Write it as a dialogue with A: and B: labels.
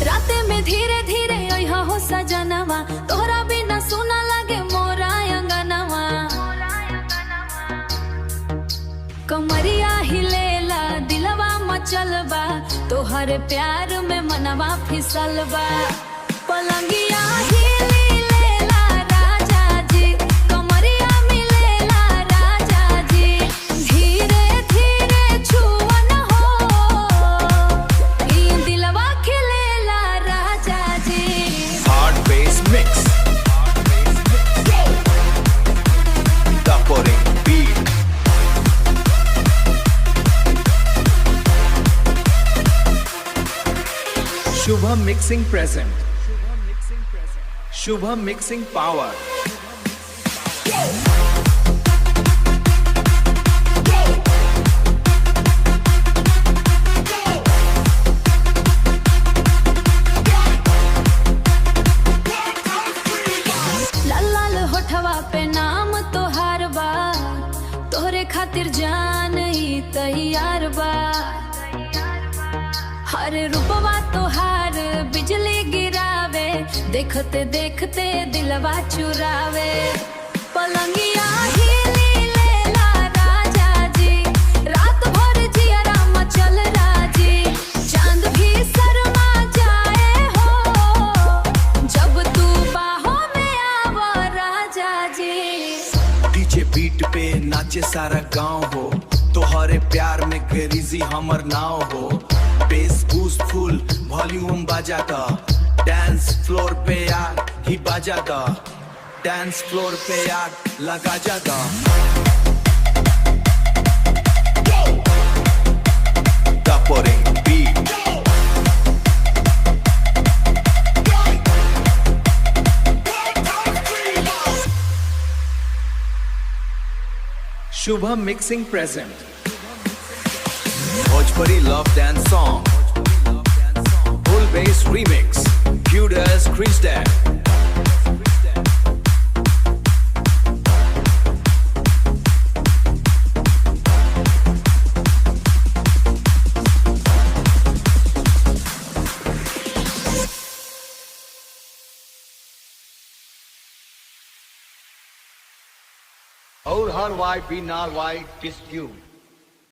A: राते में धीरे धीरे अइहा हो सजनवा, तोहरा बिना सुना लगे मोरा अंगनवा। कमरिया हिलेला दिलवा मचलबा, तोहरे प्यार में मनवा फिसलबा। पलंगिया हिली लेला राजा जी, कमरिया मिलेला राजा जी। धीरे धीरे छुअन हो, ई दिलवा खिलेला राजा जी।
B: Hard bass mix, Daporing beat. Shubham mixing present. Shubham mixing power.
A: लाल लाल होठवा पे नाम तोहार बा, तोहरे खातिर जान ही तैयार बा। हर रूपवा तोहार बिजली गिरावे, देखते देखते दिलवा चुरावे। पलंगिया हिली लेला राजा जी, रात भर जियरा मचल राजी। चांद भी शर्मा जाए हो, जब तू बाहों में आव राजा जी।
B: डीजे बीट पे नाचे सारा गांव हो, तोहरे प्यार में क्रेजी हमर नाव हो। बेस बूस्ट फुल वॉल्यूम बाजा दा, डांस फ्लोर पे आग ही बाजा दा। डांस फ्लोर पे आग लगा जा दा। Daporing beat. Shubham mixing present. Bhojpuri love dance song. Full bass remix. Cute as Chris Dad.
C: और हर वाई पी नाल वाई किस क्यों